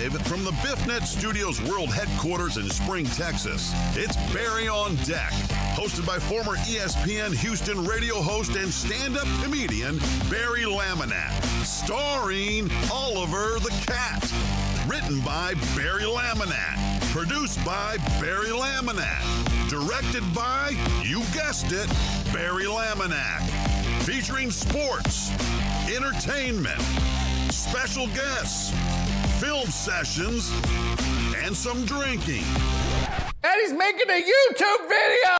Live from the BiffNet Studios World Headquarters in Spring, Texas, it's Barry on Deck, hosted by former ESPN Houston radio host and stand-up comedian Barry Laminack, starring Oliver the Cat. Written by Barry Laminack, produced by Barry Laminack, directed by, you guessed it, Barry Laminack. Featuring sports, entertainment, special guests, film sessions, and some drinking. And he's making a YouTube video!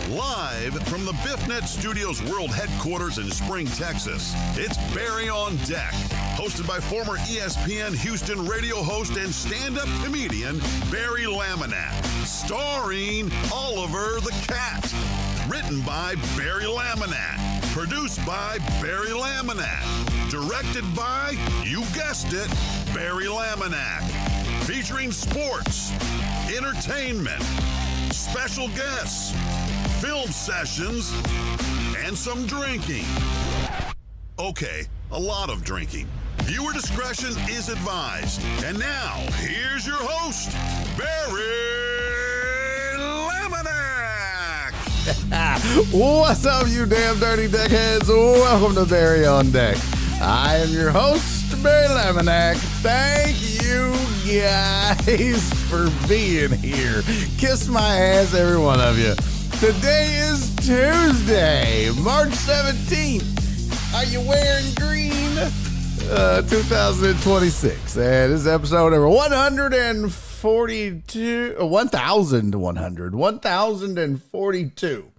Live from the BiffNet Studios World Headquarters in Spring, Texas, it's Barry on Deck, hosted by former ESPN Houston radio host and stand-up comedian Barry Laminack, starring Oliver the Cat. Written by Barry Laminack, produced by Barry Laminack, directed by, you guessed it, Barry Laminack. Featuring sports, entertainment, special guests, film sessions, and some drinking. Okay, a lot of drinking. Viewer discretion is advised. And now, here's your host, Barry Laminack. What's up, you damn dirty deckheads? Welcome to Barry on Deck. I am your host, Barry Laminack. Thank you guys for being here. Kiss my ass, every one of you. Today is Tuesday, March 17th. Are you wearing green? 2026. And this is episode number 142, 1142.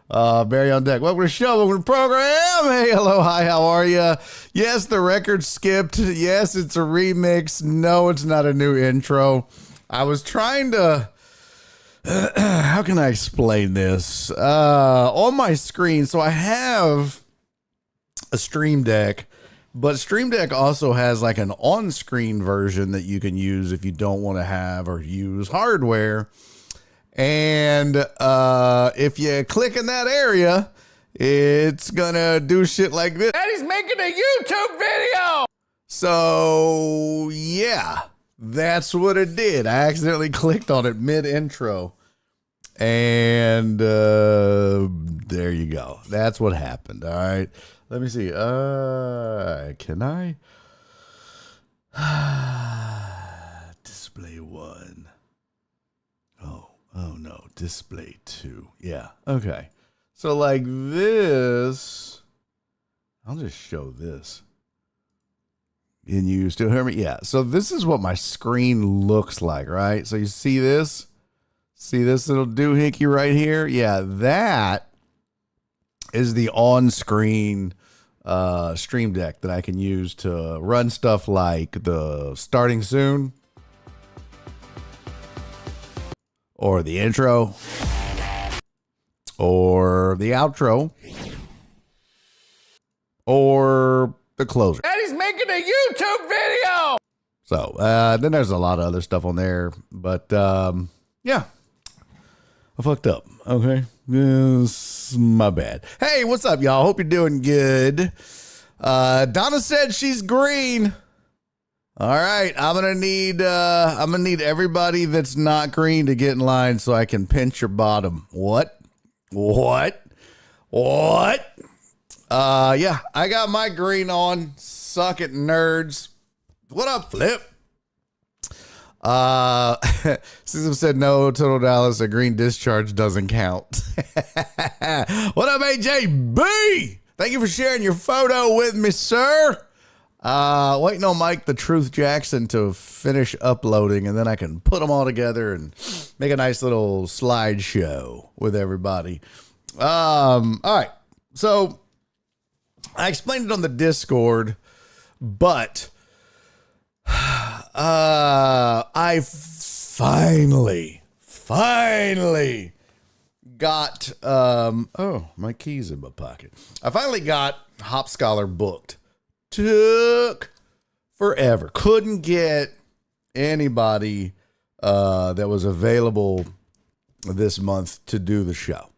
Barry on Deck. Welcome to the show. Welcome to the program. Hey, hello, hi, how are you? Yes, the record skipped. Yes, it's a remix. No, it's not a new intro. I was trying to... how can I explain this? On my screen, so I have a Stream Deck, but Stream Deck also has like an on-screen version that you can use if you don't want to have or use hardware. And if you click in that area, it's gonna do shit like this. And he's making a YouTube video! So, yeah. That's what it did. I accidentally clicked on it mid-intro. And there you go. That's what happened. All right. Let me see. Can I? Display 1. Oh no. Display 2. Yeah. Okay. So like this. I'll just show this. Can you still hear me? Yeah. So this is what my screen looks like, right? So you see this? See this little doohickey right here? Yeah, that is the on-screen Stream Deck that I can use to run stuff like the starting soon or the intro or the outro or the closer. And he's making a YouTube video! So, then there's a lot of other stuff on there, but, yeah, I fucked up. Okay. Yes, my bad. Hey, what's up, y'all? Hope you're doing good. Donna said she's green. All right. I'm going to need everybody that's not green to get in line so I can pinch your bottom. What? Yeah, I got my green on. Suck it, nerds. What up, Flip? Susan said no, Total Dallas, a green discharge doesn't count. What up, AJB? Thank you for sharing your photo with me, sir. Waiting on Mike the Truth Jackson to finish uploading, and then I can put them all together and make a nice little slideshow with everybody. All right. So I explained it on the Discord, but I finally got oh, my keys in my pocket. I finally got Hop Scholar booked. Took forever. Couldn't get anybody that was available this month to do the show.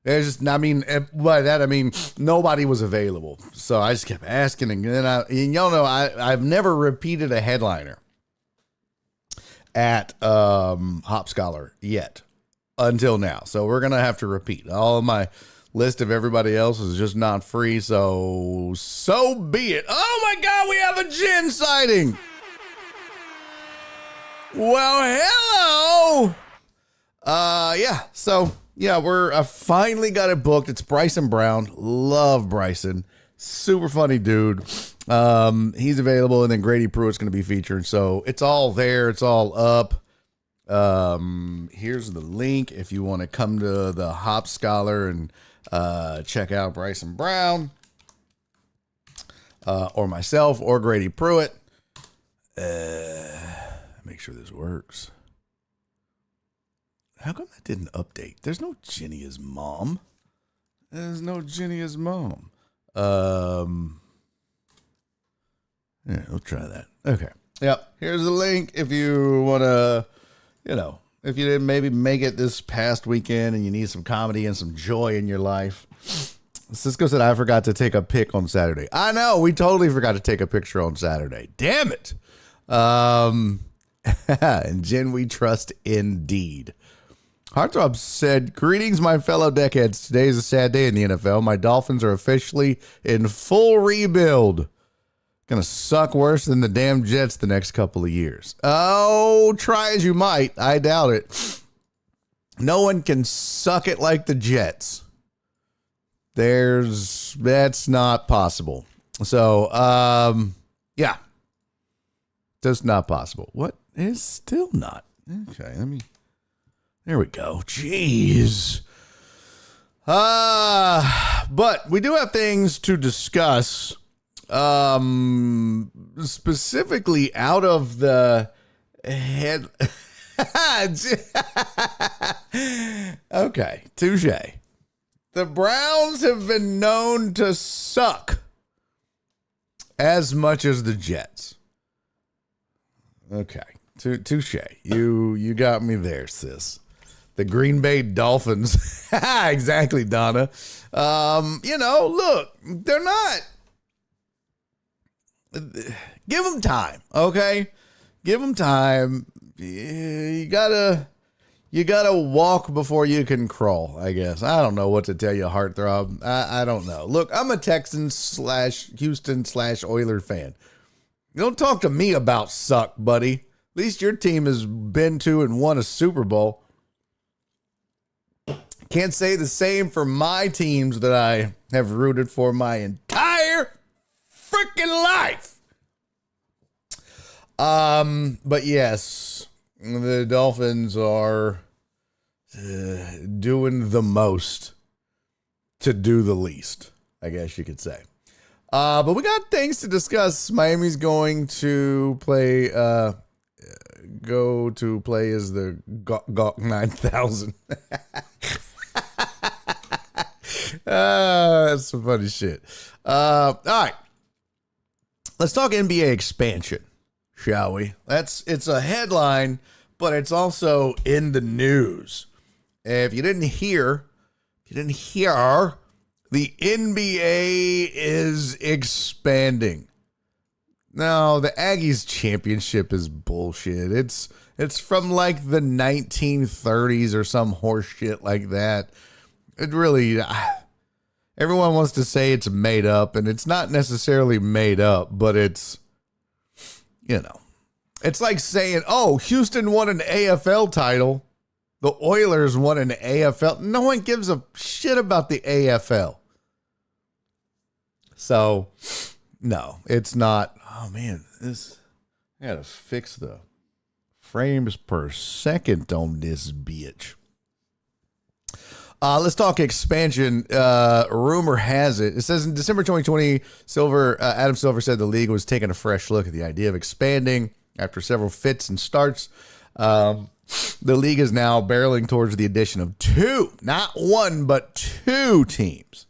It's just, by that, I mean, nobody was available. So I just kept asking. And then y'all know, I've never repeated a headliner at Hop Scholar yet until now. So we're going to have to repeat. All of my list of everybody else is just not free. So be it. Oh my God, we have a Jen sighting. Well, hello. I finally got it booked. It's Bryson Brown. Love Bryson. Super funny dude. He's available, and then Grady Pruitt's going to be featured. So it's all there. It's all up. Here's the link if you want to come to the Hop Scholar and check out Bryson Brown or myself or Grady Pruitt. Make sure this works. How come that didn't update? There's no Jenny as mom. There's no Jenny as mom. Yeah, we'll try that. Okay. Yep. Here's the link if you want to, if you didn't maybe make it this past weekend and you need some comedy and some joy in your life. Cisco said, I forgot to take a pic on Saturday. I know. We totally forgot to take a picture on Saturday. Damn it. And Jen, we trust indeed. Heartthrob said, greetings, my fellow deckheads. Today is a sad day in the NFL. My Dolphins are officially in full rebuild. Gonna suck worse than the damn Jets the next couple of years. Oh, try as you might. I doubt it. No one can suck it like the Jets. That's not possible. So, yeah. Just not possible. What is still not? Okay, there we go. Jeez. But we do have things to discuss. Specifically out of the head. Okay, touche. The Browns have been known to suck as much as the Jets. Okay, touche. You got me there, sis. The Green Bay Dolphins. Exactly, Donna. Look, they're not. Give them time, okay? Give them time. You gotta walk before you can crawl, I guess. I don't know what to tell you, Heartthrob. I don't know. Look, I'm a Texans/Houston/Oilers fan. Don't talk to me about suck, buddy. At least your team has been to and won a Super Bowl. Can't say the same for my teams that I have rooted for my entire freaking life. But yes, the Dolphins are doing the most to do the least, I guess you could say. But we got things to discuss. Miami's going to play, as the Gawk 9000. That's some funny shit. All right. Let's talk NBA expansion, shall we? It's a headline, but it's also in the news. If you didn't hear, the NBA is expanding. No, the Aggies championship is bullshit. It's from like the 1930s or some horse shit like that. It really, everyone wants to say it's made up, and it's not necessarily made up, but it's, it's like saying, oh, Houston won an AFL title. The Oilers won an AFL. No one gives a shit about the AFL. So, no, it's not. Oh, man, I got to fix the frames per second on this bitch. Let's talk expansion. Rumor has it. It says in December 2020, Adam Silver said the league was taking a fresh look at the idea of expanding after several fits and starts. The league is now barreling towards the addition of two, not one, but two teams.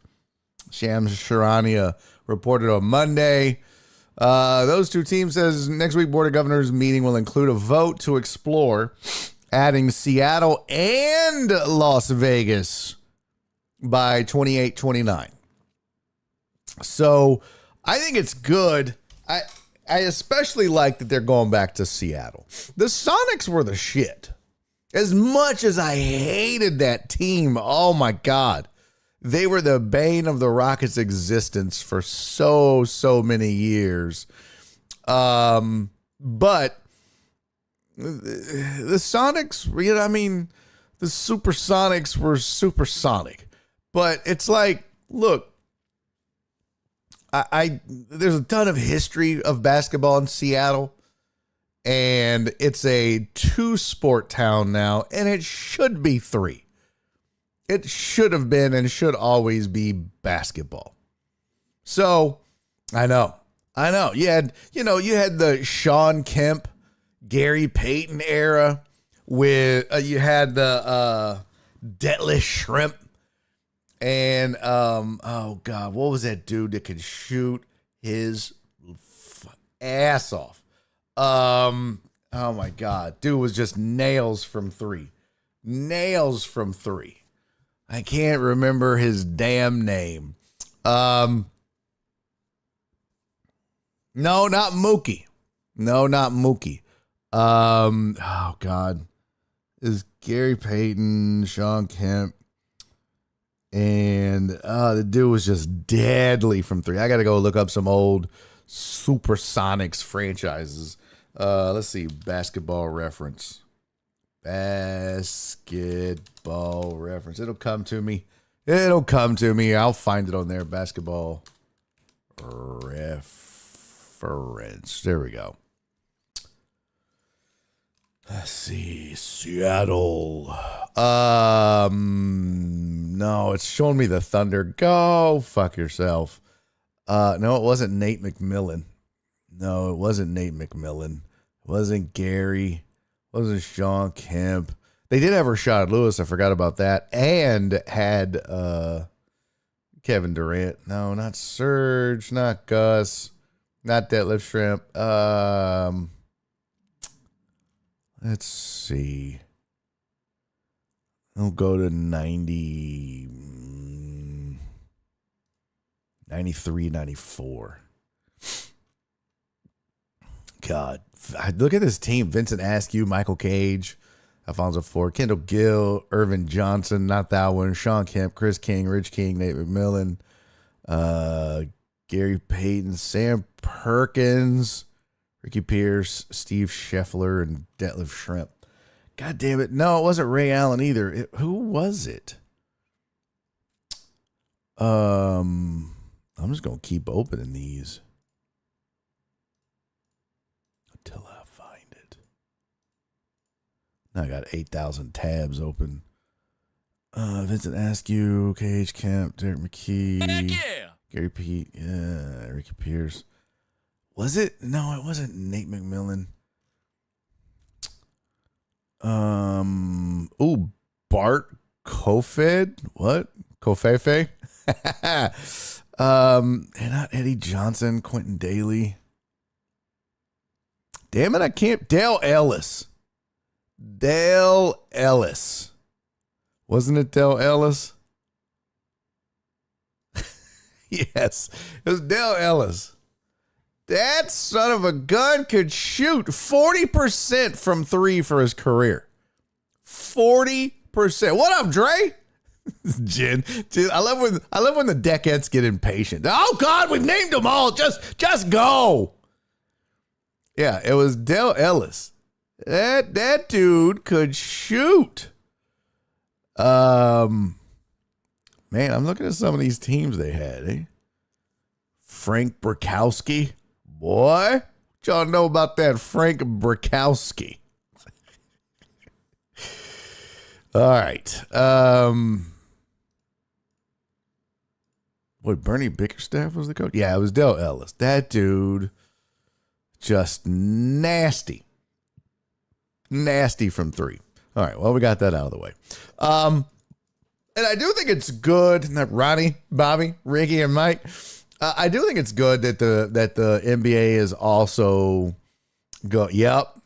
Shams Charania reported on Monday. Those two teams, says next week Board of Governors meeting will include a vote to explore adding Seattle and Las Vegas by 28-29. So I think it's good. I especially like that they're going back to Seattle. The Sonics were the shit. As much as I hated that team, oh my God, they were the bane of the Rockets' existence for so many years. But the Sonics, you know, I mean, the Supersonics were supersonic. But it's like, look, there's a ton of history of basketball in Seattle, and it's a 2-sport town now, and it should be 3. It should have been and should always be basketball. So I know. You had the Sean Kemp, Gary Payton era with you had the Detlef Shrimp and oh God, what was that dude that could shoot his ass off? Oh my God, dude was just nails from 3. I can't remember his damn name. No, not Mookie. Oh God, is Gary Payton, Sean Kemp, and the dude was just deadly from 3. I got to go look up some old Supersonics franchises. Let's see, basketball reference. It'll come to me. I'll find it on there. Basketball reference. There we go. Let's see. Seattle. No, it's showing me the Thunder. Go fuck yourself. No, it wasn't Nate McMillan. It wasn't Gary. It wasn't Sean Kemp. They did have Rashad Lewis. I forgot about that. And had Kevin Durant. No, not Serge. Not Gus. Not Detlef Shrimp. Let's see. I'll go to 93, 94. God, look at this team. Vincent Askew, Michael Cage, Alfonso Ford, Kendall Gill, Irvin Johnson, not that one, Sean Kemp, Chris King, Rich King, Nate McMillan, Gary Payton, Sam Perkins, Ricky Pierce, Steve Scheffler, and Detlef Shrimp. God damn it. No, it wasn't Ray Allen either. Who was it? I'm just going to keep opening these until I find it. Now I got 8,000 tabs open. Vincent Askew, Cage Kemp, Derek McKee. Heck yeah. Gary Pete, yeah, Ricky Pierce. Was it? No, it wasn't Nate McMillan. Bart Kofed? What? Kofefe? And not Eddie Johnson, Quentin Daly. Damn it, I can't. Dale Ellis. Wasn't it Dale Ellis? Yes, it was Dale Ellis. That son of a gun could shoot 40% from 3 for his career. 40%. What up, Dre? Jen, I love when the deckheads get impatient. Oh God, we've named them all. Just go. Yeah, it was Dale Ellis. That dude could shoot. Man, I'm looking at some of these teams they had. Eh? Frank Brakowski. Boy, what y'all know about that Frank Brakowski? All right. What, Bernie Bickerstaff was the coach? Yeah, it was Dale Ellis. That dude, just nasty. Nasty from 3. All right, well, we got that out of the way. And I do think it's good that Ronnie, Bobby, Ricky, and Mike, I do think it's good that the NBA is also go. Yep.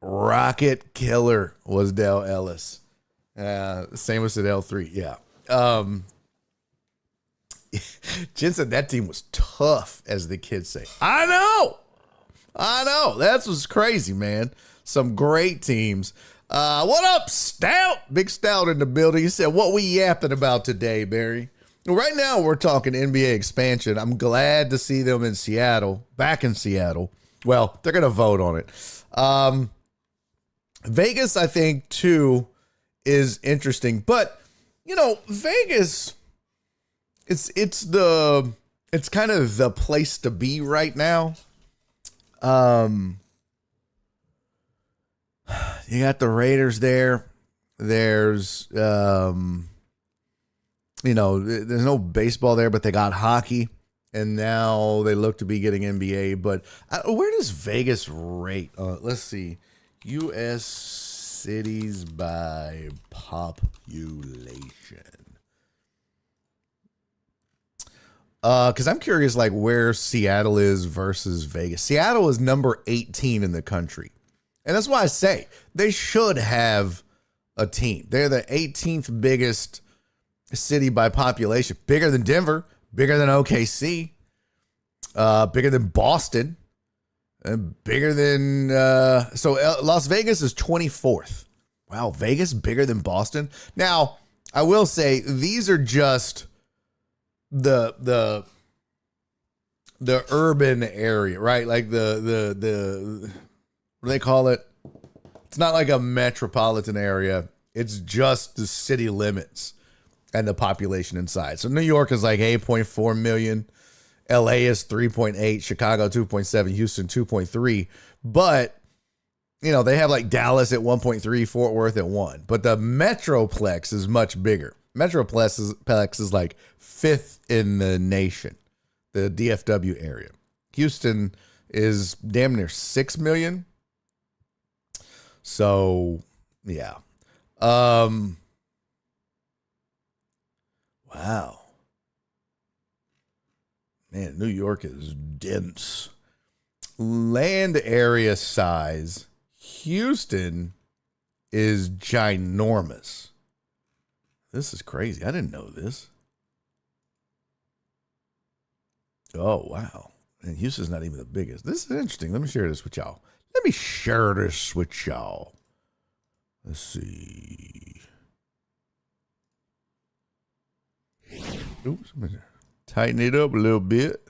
rocket killer was Dale Ellis. Same with Sedell 3. Yeah. Jen said that team was tough, as the kids say. I know. That's what's crazy, man. Some great teams. What up, Stout? Big Stout in the building. He said, what we yapping about today, Barry? Well, right now, we're talking NBA expansion. I'm glad to see them in Seattle, back in Seattle. Well, they're going to vote on it. Vegas, I think, too, is interesting. But, Vegas, it's kind of the place to be right now. You got the Raiders there. There's, there's no baseball there, but they got hockey. And now they look to be getting NBA. But where does Vegas rate? Let's see. U.S. cities by population. Because I'm curious, where Seattle is versus Vegas. Seattle is number 18 in the country. And that's why I say they should have a team. They're the 18th biggest city by population. Bigger than Denver, bigger than OKC, bigger than Boston, and bigger than... So Las Vegas is 24th. Wow, Vegas bigger than Boston? Now, I will say these are just the urban area, right? Like the what do they call it? It's not like a metropolitan area. It's just the city limits and the population inside. So New York is like 8.4 million. LA is 3.8. Chicago 2.7. Houston 2.3. But, they have like Dallas at 1.3. Fort Worth at 1. But the Metroplex is much bigger. Metroplex is like 5th in the nation, the DFW area. Houston is damn near 6 million. So, yeah. Wow. Man, New York is dense. Land area size, Houston is ginormous. This is crazy. I didn't know this. Oh, wow. And Houston's not even the biggest. This is interesting. Let me share this with y'all. Let's see. Oops. Tighten it up a little bit.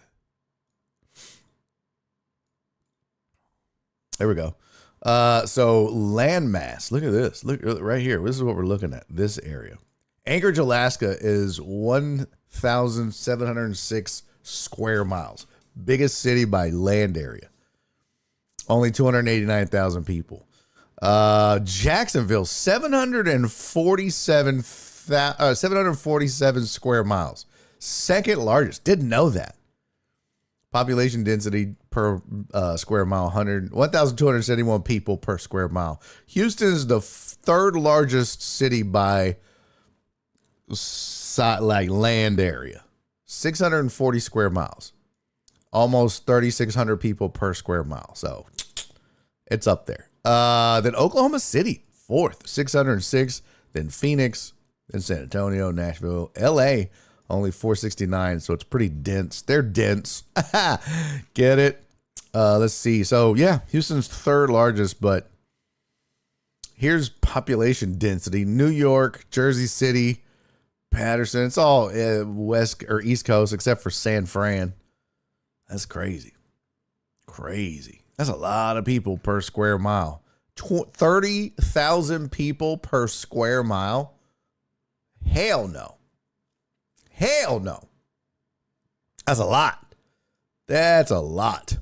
There we go. So landmass. Look at this. Look right here. This is what we're looking at. This area. Anchorage, Alaska is 1,706 square miles. Biggest city by land area. Only 289,000 people. Jacksonville, 747 square miles. Second largest. Didn't know that. Population density per square mile, 1,271 people per square mile. Houston is the third largest city by land area. 640 square miles. Almost 3,600 people per square mile. So it's up there. Then Oklahoma City, 4th, 606. Then Phoenix, then San Antonio, Nashville, LA, only 469. So it's pretty dense. They're dense. Get it? Let's see. So yeah, Houston's third largest, but here's population density. New York, Jersey City, Patterson. It's all west or east coast except for San Fran. That's crazy. Crazy. That's a lot of people per square mile. 30,000 people per square mile. Hell no. Hell no. That's a lot. That's a lot.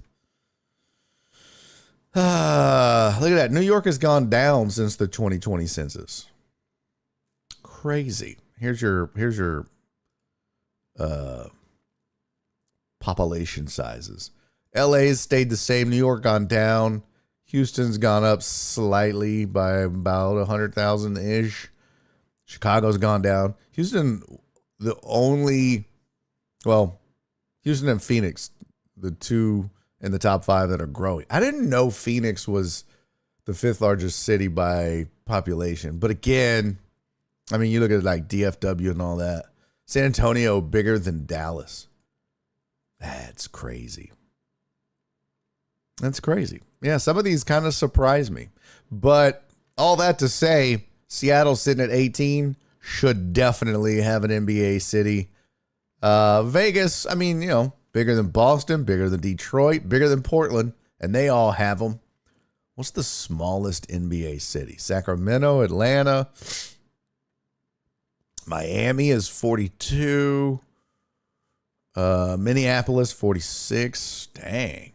Look at that. New York has gone down since the 2020 census. Crazy. Here's your population sizes. LA's stayed the same. New York gone down. Houston's gone up slightly by about 100,000 ish. Chicago's gone down. Houston, Houston and Phoenix, the two in the top 5 that are growing. I didn't know Phoenix was the fifth largest city by population. But again, I mean, you look at like DFW and all that. San Antonio bigger than Dallas. That's crazy. That's crazy. Yeah, some of these kind of surprise me. But all that to say, Seattle sitting at 18 should definitely have an NBA city. Vegas, I mean, you know, bigger than Boston, bigger than Detroit, bigger than Portland, and they all have them. What's the smallest NBA city? Sacramento, Atlanta. Miami is 42. Minneapolis, 46. Dang.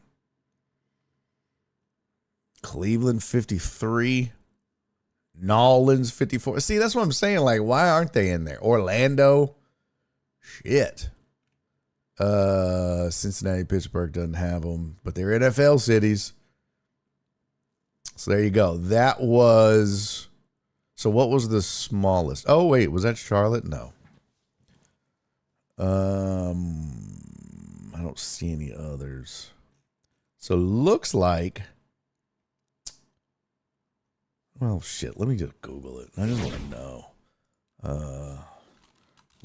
Cleveland, 53. Nolans, 54. See, that's what I'm saying. Like, why aren't they in there? Orlando. Shit. Cincinnati, Pittsburgh doesn't have them, but they're NFL cities. So there you go. That was... So what was the smallest? Oh, wait. Was that Charlotte? No. I don't see any others. So looks like... Well, shit. Let me just Google it. I just want to know.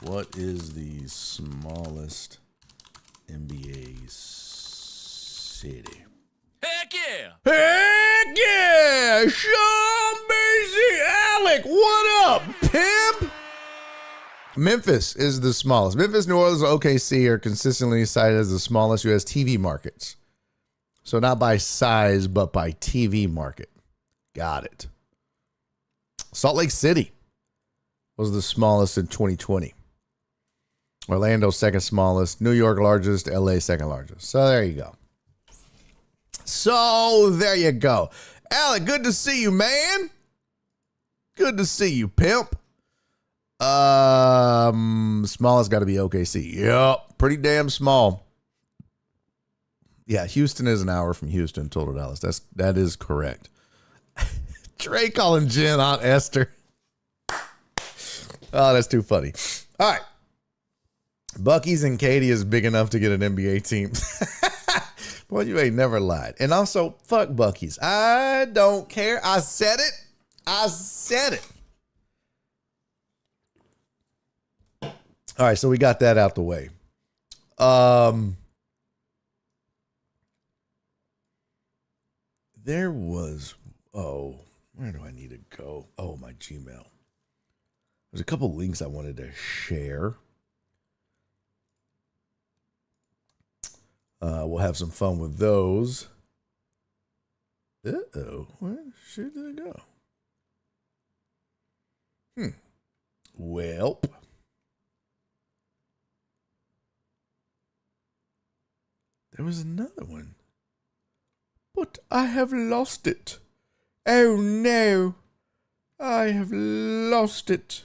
What is the smallest NBA city? Heck yeah! Heck yeah! Sean Basie, Alec, what up, pimp? Memphis is the smallest. Memphis, New Orleans, and OKC are consistently cited as the smallest U.S. TV markets. So not by size, but by TV market. Got it. Salt Lake City was the smallest in 2020. Orlando, second smallest. New York, largest. LA, second largest. So there you go. So there you go. Alec, good to see you, man. Good to see you, pimp. Smallest got to be OKC. Yep, pretty damn small. Yeah, Houston is an hour from Houston, total Dallas. That is correct. Trey calling Jen Aunt Esther. Oh, that's too funny. All right. Bucky's and Katie is big enough to get an NBA team. Boy, you ain't never lied. And also, fuck Bucky's. I don't care. I said it. I said it. All right, so we got that out the way. There was, where do I need to go? Oh, my Gmail. There's a couple links I wanted to share. We'll have some fun with those. Uh-oh. Where should it go? Welp. There was another one. But I have lost it. Oh, no. I have lost it.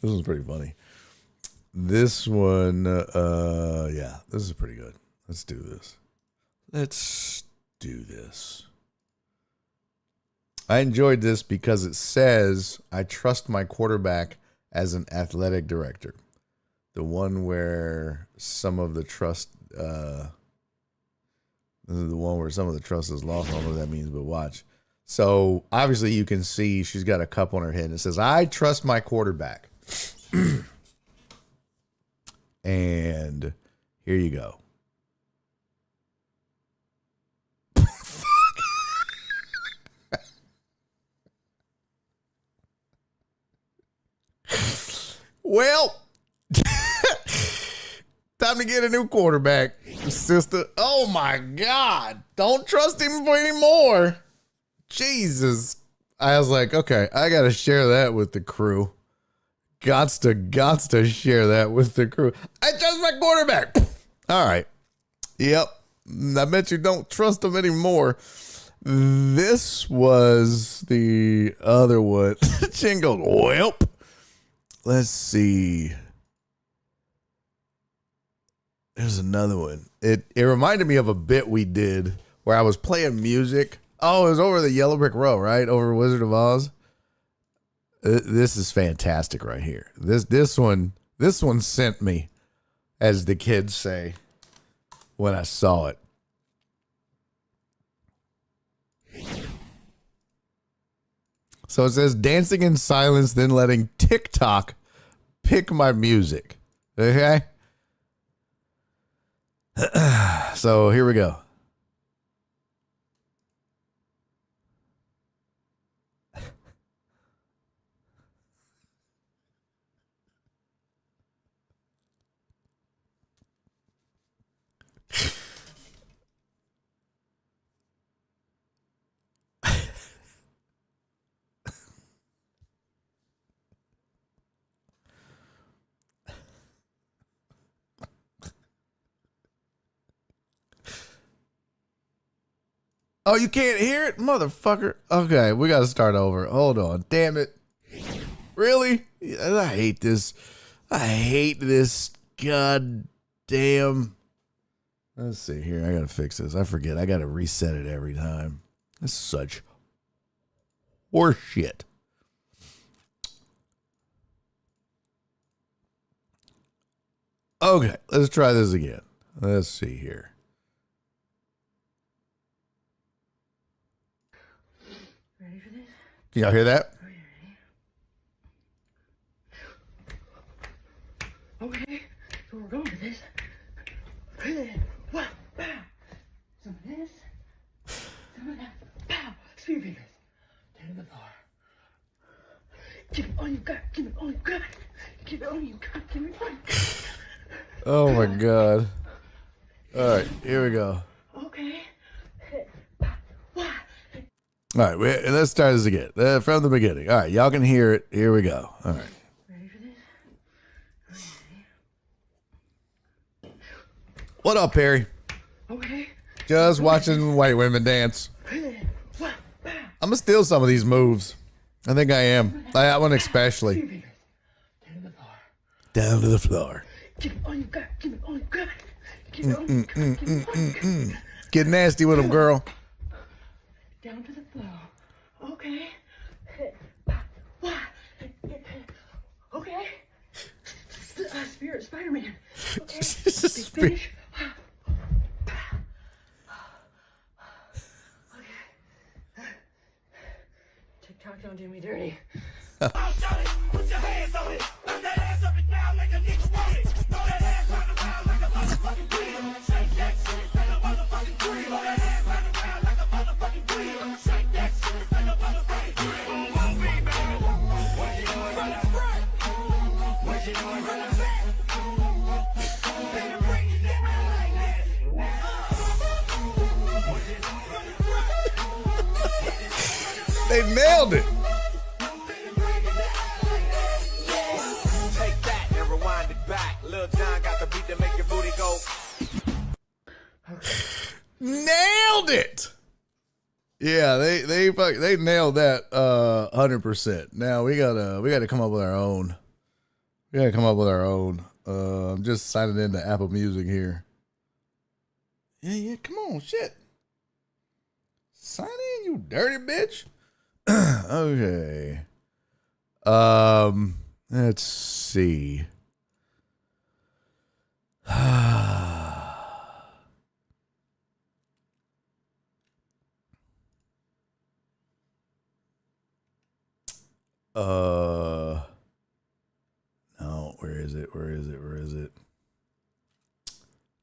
This one's pretty funny. This one, yeah, this is pretty good. Let's do this. Let's do this. I enjoyed this because it says, I trust my quarterback as an athletic director. The one where some of the trust, this is the one where some of the trust is lost. I don't know what that means, but watch. So obviously you can see she's got a cup on her head and it says, I trust my quarterback. And here you go. Well, time to get a new quarterback, sister. Oh my God. Don't trust him for anymore. Jesus. I was like, okay, I got to share that with the crew. Gots to share that with the crew. I trust my quarterback. All right. Yep. I bet you don't trust him anymore. This was the other one. Jingle. Welp. Let's see. There's another one. It reminded me of a bit we did where I was playing music. Oh, it was over the Yellow Brick Road, right? Over Wizard of Oz. This is fantastic right here. This one sent me, as the kids say. when I saw it. So it says dancing in silence, then letting TikTok pick my music. Okay. So here we go. Oh, you can't hear it? Motherfucker. Okay, we got to start over. Hold on. Damn it. Really? I hate this. I hate this. God damn. Let's see here. I got to fix this. I forget. I got to reset it every time. This is such horse shit. Okay, let's try this again. Let's see here. Ready for this? Can y'all hear that? Okay, so we're going for this. Wow, pow. Some of this. Some of that. Pow. Spear fingers. Down to the floor. Give it all you got. Give it all you got. Give it all you got. Give it all you got. Oh my God. All right, here we go. Okay. All right, let's start this again. From the beginning. All right, y'all can hear it. Here we go. All right. Ready for this? What up, Perry? Okay. Just watching white women dance. I'm gonna steal some of these moves. I think I am. That one especially. Down to the floor. Down to the floor. Give it all you got. Give it all you got. Give it all you got. Give it all you got. Get nasty with them, girl. Down to the floor. Okay. Okay. Spirit Spider-Man. Okay. Big finish. Okay. TikTok, don't do me dirty. They nailed it. Take that and rewind it back. Lil John got the beat to make your booty go. Nailed it. Yeah, they nailed that 100%. Now we gotta come up with our own. We gotta come up with our own. I'm just signing into Apple Music here. Yeah, come on, shit. Sign in, you dirty bitch. Okay. Let's see. No, where is it? Where is it? Where is it?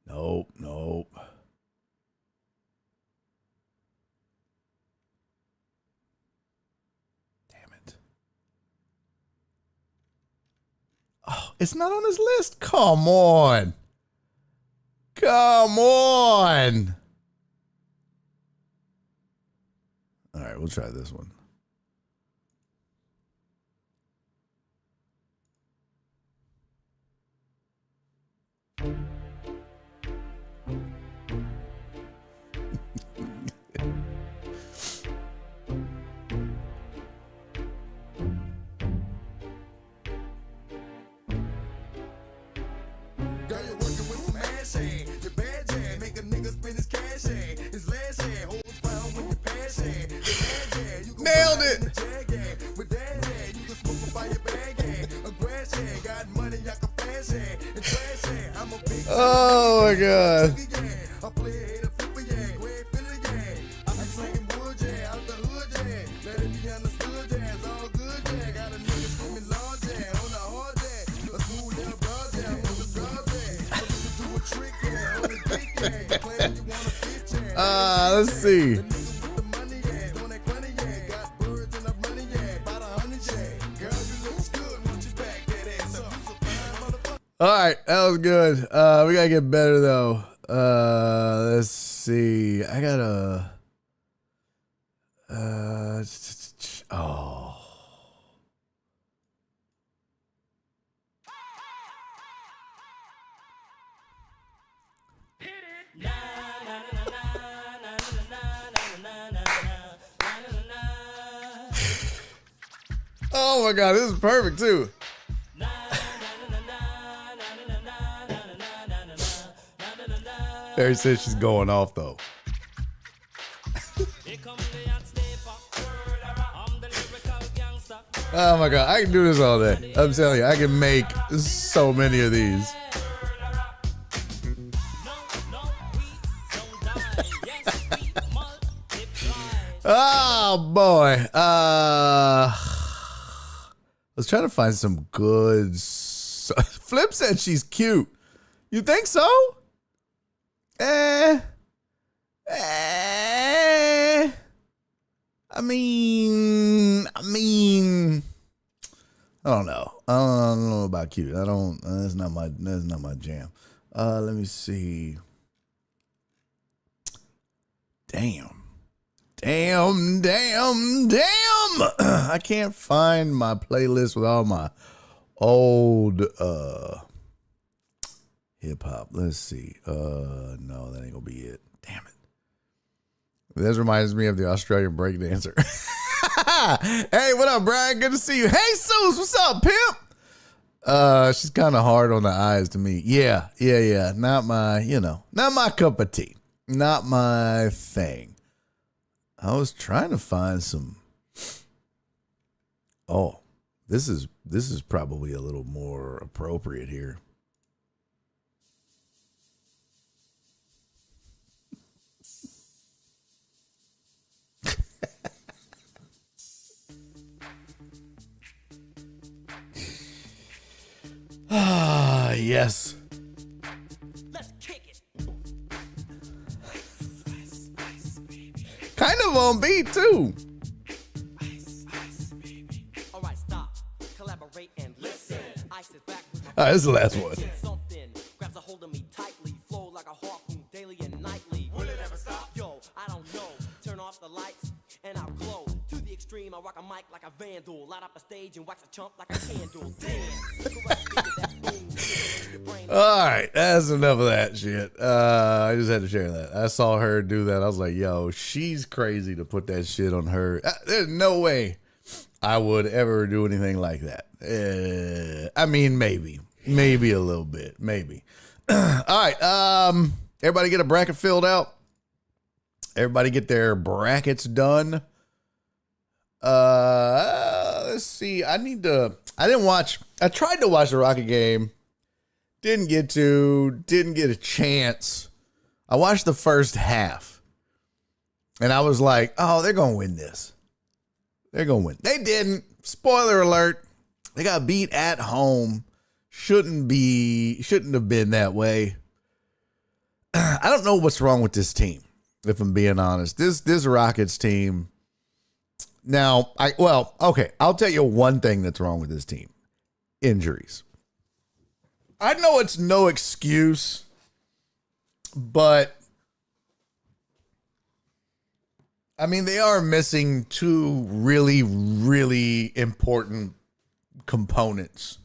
Nope. Damn it. Oh, it's not on this list. Come on. Come on. All right, we'll try this one. Nailed it. Oh my God. Let's see. All right, that was good. We gotta get better though. Let's see. I gotta. Oh. Oh my God, this is perfect too. Barry says she's going off though. Oh my God, I can do this all day. I'm telling you, I can make so many of these. Oh boy. I was trying to find some good. Flip said she's cute. You think so? I mean, I don't know. I don't know about cute. That's not my jam. Let me see. Damn. I can't find my playlist with all my old hip hop. Let's see. No, that ain't gonna be it. Damn it. This reminds me of the Australian breakdancer. Hey, what up, Brian? Good to see you. Hey, Sus, what's up, pimp? She's kind of hard on the eyes to me. Yeah. Not my cup of tea. Not my thing. I was trying to find some. Oh, this is probably a little more appropriate here. Ah, yes. Let's kick it. Kind of on beat too. All right, stop. Collaborate and listen. Ice is back with my All right, this is the last one. something. Grabs a hold of me tightly. Flow like a harpoon daily and nightly. Will it ever stop? Yo, I don't know. Turn off the lights and I'll glow. To the extreme, I rock a mic like a vandal. Light up a stage and wax a chump like a candle. All right, that's enough of that shit. I just had to share that. I saw her do that. I was like, yo, she's crazy to put that shit on her. There's no way I would ever do anything like that. I mean, maybe a little bit, maybe. All right, everybody get a bracket filled out. Everybody get their brackets done. Let's see. I tried to watch the Rocket game. Didn't get a chance. I watched the first half. And I was like, oh, they're going to win this. They're going to win. They didn't. Spoiler alert. They got beat at home. Shouldn't have been that way. I don't know what's wrong with this team, if I'm being honest. This Rockets team. Now, I'll tell you one thing that's wrong with this team. Injuries. I know it's no excuse, but I mean, they are missing two really, really important components.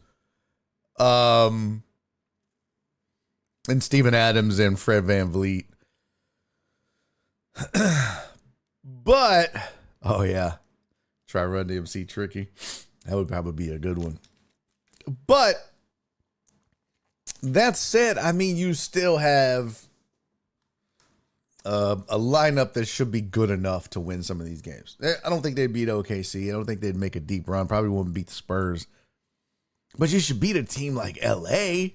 And Steven Adams and Fred VanVleet. But, oh yeah, try Run DMC Tricky. That would probably be a good one. But that said, I mean, you still have a lineup that should be good enough to win some of these games. I don't think they'd beat OKC. I don't think they'd make a deep run. Probably wouldn't beat the Spurs. But you should beat a team like LA.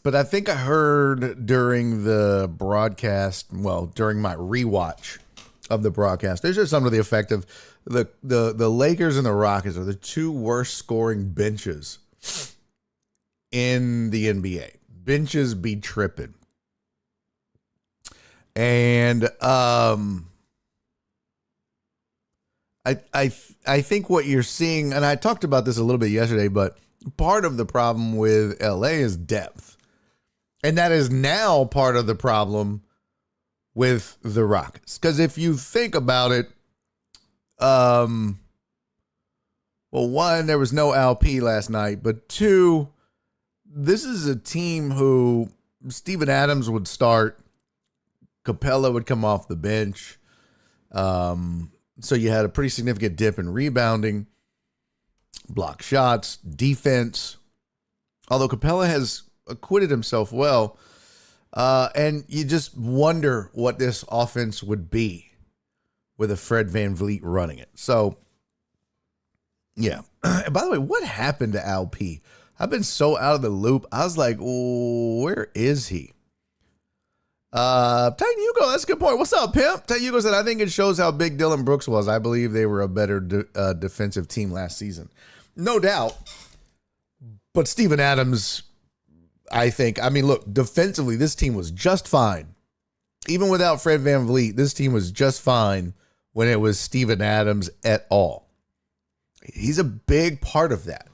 but I think I heard during the broadcast, well, during my rewatch of the broadcast, there's just something to the effect of the Lakers and the Rockets are the two worst scoring benches in the NBA. Benches be tripping. And I think what you're seeing, and I talked about this a little bit yesterday, but part of the problem with LA is depth. And that is now part of the problem with the Rockets. Because if you think about it, well, one, there was no LP last night, but two, this is a team who Steven Adams would start, Capella would come off the bench. So you had a pretty significant dip in rebounding, block shots, defense. Although Capella has acquitted himself well. And you just wonder what this offense would be with a Fred VanVleet running it. So, yeah. And by the way, what happened to LP? I've been so out of the loop. I was like, where is he? Titan Hugo, that's a good point. What's up, Pimp? Titan Hugo said, I think it shows how big Dillon Brooks was. I believe they were a better defensive team last season. No doubt. But Steven Adams, I mean, look, defensively, this team was just fine. Even without Fred VanVleet, this team was just fine when it was Steven Adams at all. He's a big part of that.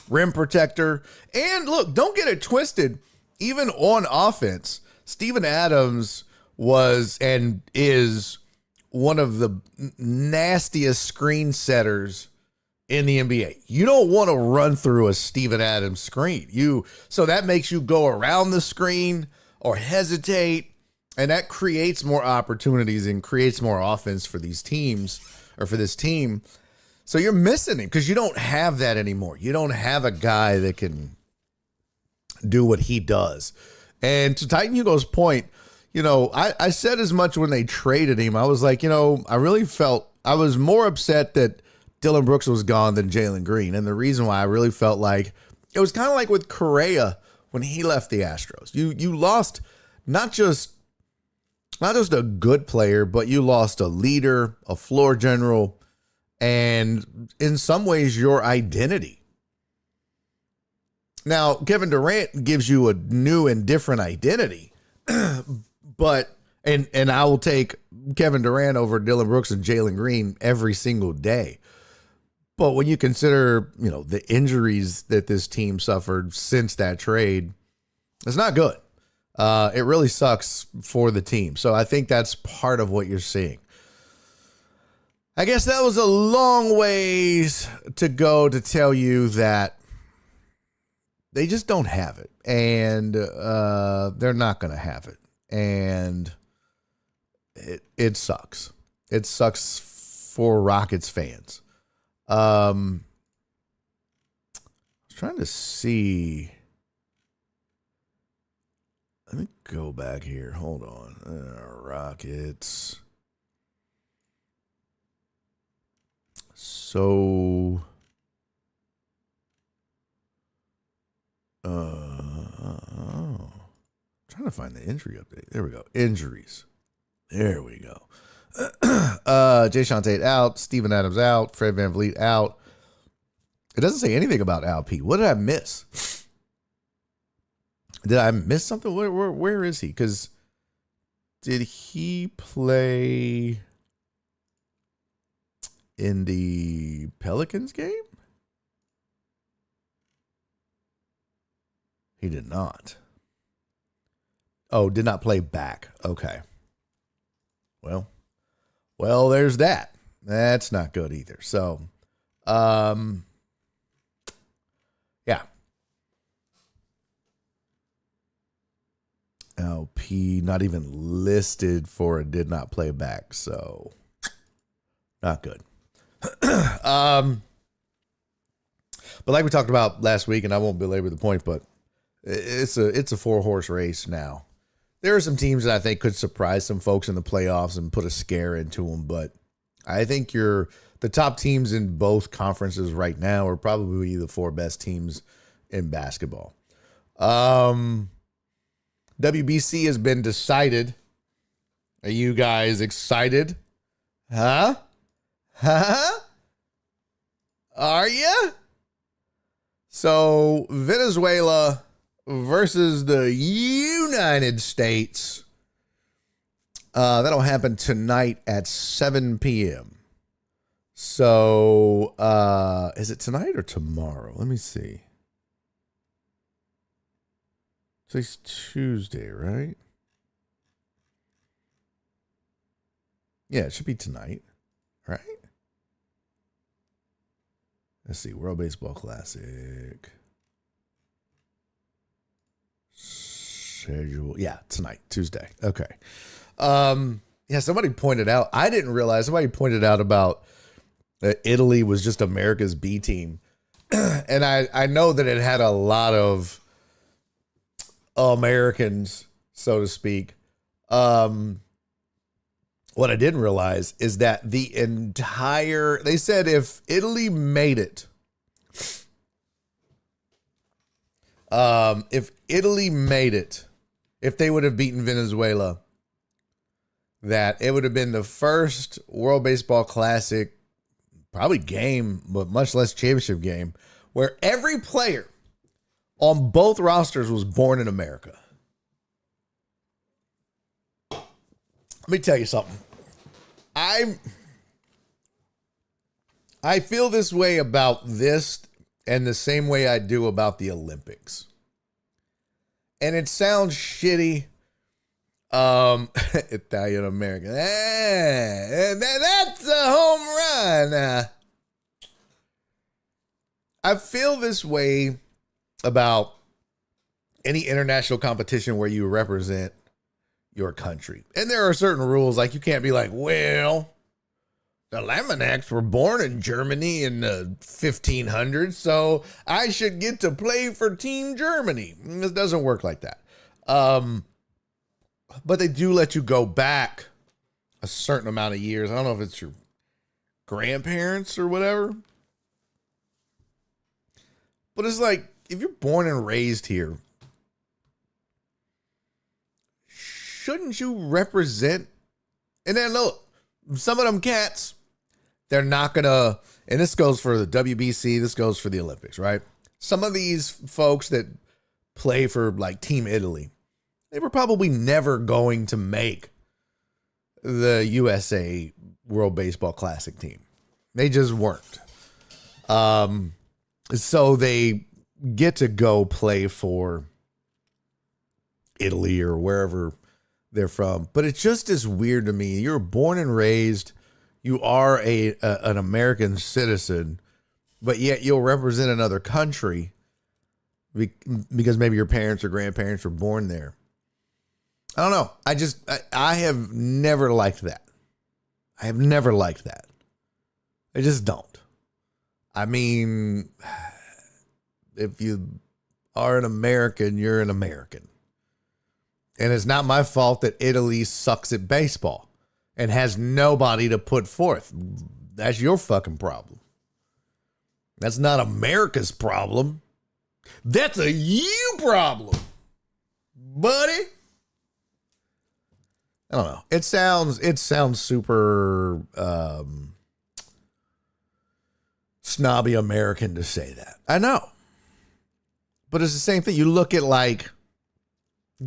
Rim protector. And look, don't get it twisted. Even on offense, Steven Adams was and is one of the nastiest screen setters in the NBA. You don't want to run through a Steven Adams screen. So that makes you go around the screen or hesitate, and that creates more opportunities and creates more offense for these teams or for this team. So you're missing him because you don't have that anymore. You don't have a guy that can do what he does. And to Titan Hugo's point, I said as much when they traded him. I was like, I really felt I was more upset that Dillon Brooks was gone than Jalen Green. And the reason why I really felt like it was kind of like with Correa when he left the Astros. You lost not just a good player, but you lost a leader, a floor general, and in some ways your identity. Now, Kevin Durant gives you a new and different identity, but I will take Kevin Durant over Dillon Brooks and Jalen Green every single day. But when you consider, the injuries that this team suffered since that trade, it's not good. It really sucks for the team. So I think that's part of what you're seeing. I guess that was a long ways to go to tell you that they just don't have it, and they're not going to have it, and it sucks. It sucks for Rockets fans. I was trying to see. Let me go back here. Hold on. Rockets. So. Trying to find the injury update. There we go. Injuries. There we go. Jayson Tate out. Steven Adams out. Fred VanVleet out. It doesn't say anything about LP. What did I miss? Did I miss something? Where is he? Because did he play in the Pelicans game? He did not. Oh, did not play back. Okay. Well, there's that. That's not good either. So, yeah. LP not even listed for a did not play back. So, not good. But like we talked about last week, and I won't belabor the point, but it's a 4-horse race now. There are some teams that I think could surprise some folks in the playoffs and put a scare into them, but I think the top teams in both conferences right now are probably the 4 best teams in basketball. WBC has been decided. Are you guys excited? Huh? Are you? So, Venezuela versus the United States. That'll happen tonight at 7 p.m. So, is it tonight or tomorrow? Let me see. Today's Tuesday, right? Yeah, it should be tonight, right? Let's see. World Baseball Classic. Schedule. Yeah, tonight, Tuesday. Okay. Yeah, somebody pointed out, I didn't realize, somebody pointed out about Italy was just America's B team. And I know that it had a lot of Americans, so to speak. What I didn't realize is that the entire, they said if Italy made it, if they would have beaten Venezuela, that it would have been the first World Baseball Classic, probably game, but much less championship game, where every player on both rosters was born in America. Let me tell you something. I feel this way about this and the same way I do about the Olympics. And it sounds shitty. Italian American. That's a home run. I feel this way about any international competition where you represent your country. And there are certain rules, like you can't be like, well, the Laminaks were born in Germany in the 1500s, so I should get to play for Team Germany. It doesn't work like that. But they do let you go back a certain amount of years. I don't know if it's your grandparents or whatever. But it's like, if you're born and raised here, shouldn't you represent? And then look, some of them cats, they're not gonna, and this goes for the WBC, this goes for the Olympics, right? Some of these folks that play for like Team Italy, they were probably never going to make the USA World Baseball Classic team. They just weren't. So they get to go play for Italy or wherever they're from. But it just is weird to me. You're born and raised. You are an American citizen, but yet you'll represent another country because maybe your parents or grandparents were born there. I don't know. I have never liked that. I have never liked that. I just don't. I mean, if you are an American, you're an American. And it's not my fault that Italy sucks at baseball and has nobody to put forth. That's your fucking problem. That's not America's problem. That's a you problem, buddy. I don't know. It sounds super snobby American to say that. I know. But it's the same thing. You look at like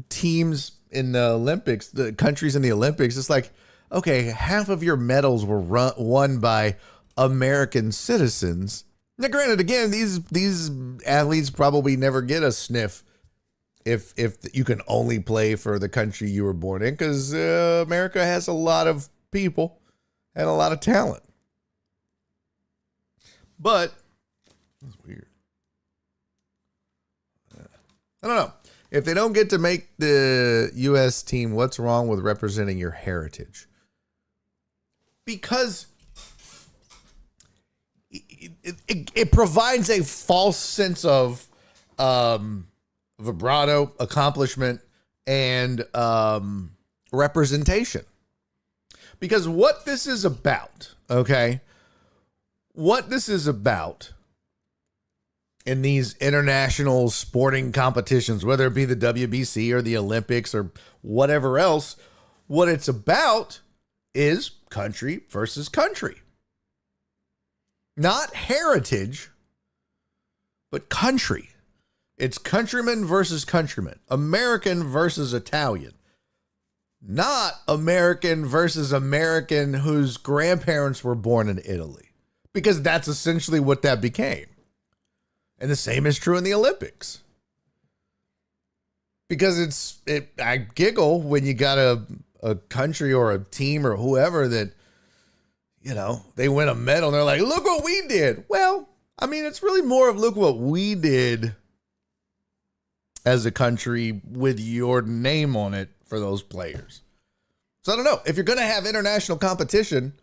teams in the Olympics, the countries in the Olympics, it's like, okay, half of your medals were won by American citizens. Now, granted, again, these athletes probably never get a sniff if you can only play for the country you were born in, because America has a lot of people and a lot of talent. But that's weird. I don't know. If they don't get to make the U.S. team, what's wrong with representing your heritage? Because it provides a false sense of vibrato, accomplishment, and representation. Because what this is about, okay? What this is about in these international sporting competitions, whether it be the WBC or the Olympics or whatever else, what it's about is country versus country. Not heritage, but country. It's countryman versus countryman, American versus Italian. Not American versus American whose grandparents were born in Italy, because that's essentially what that became. And the same is true in the Olympics. Because I giggle when you got a country or a team or whoever that, you know, they win a medal and they're like, look what we did. Well, I mean, it's really more of look what we did as a country with your name on it for those players. So I don't know. If you're going to have international competition,